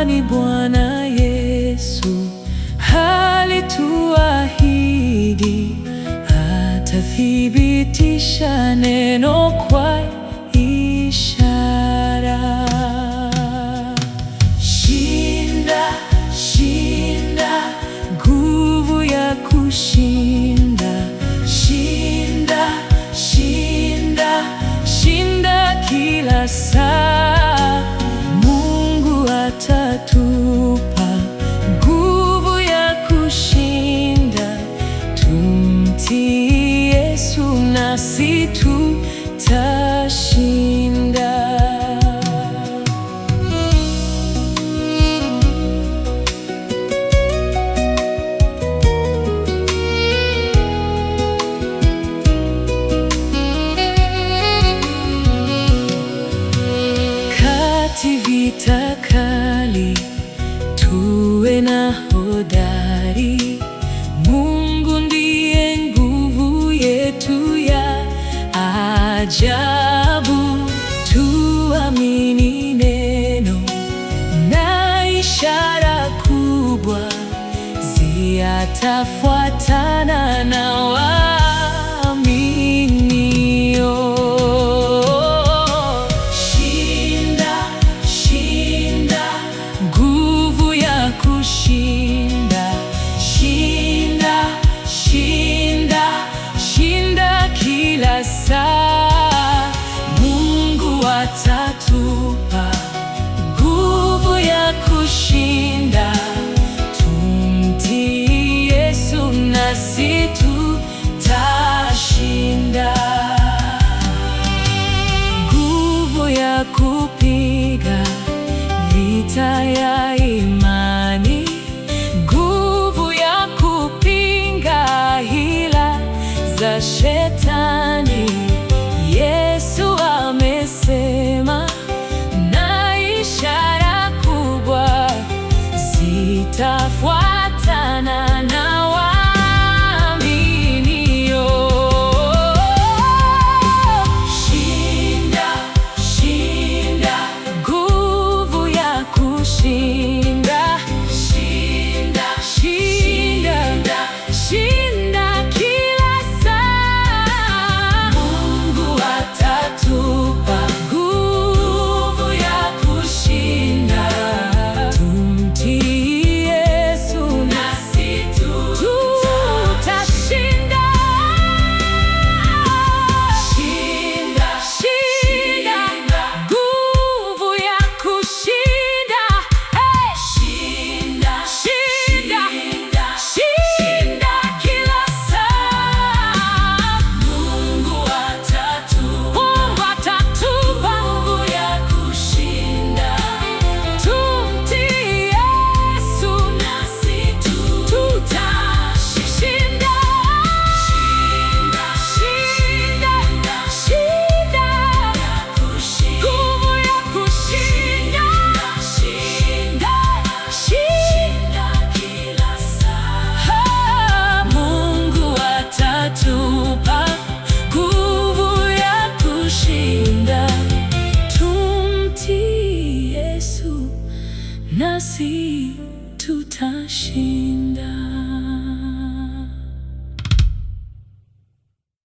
kwani Bwana Yesu alituahidi atathibitisha neno kwa ishara. Shinda, shinda, nguvu ya kushinda. Shinda, shinda, shinda kila saa. Mungu atatupa nguvu ya kushinda. Tumtii Yesu nasi tutashinda. Vita kali, tuwe na hodari. Mungu ndiye nguvu yetu ya ajabu. Tuamini neno na ishara kubwa zitafuatana na waaminio. Shinda, shinda, shinda, shinda kila saa. Mungu atatupa nguvu ya kushinda. Tumtii Yesu nasi tutashinda. Nguvu ya kupiga vita ya imani, nguvu ya kupinga hila za Shetani. Yesu amesema, na ishara kubwa zitafuatana na waaminio. Shinda, shinda, nguvu ya kushinda. Shinda, shinda, shinda kila saa. Mungu atatupa nguvu ya kushinda. Tumtii Yesu nasi tutashinda. Shinda, shinda, nguvu ya kushinda. Shinda, shinda, shinda kila saa. Mungu atatupa nguvu ya kushinda. Tumtii Yesu nasi tutashinda. Shinda, shinda, shinda, nguvu ya kushinda. Shinda, shinda kila saa. Mungu atatupa nguvu ya kushinda. Tumtii Yesu nasi tutashinda.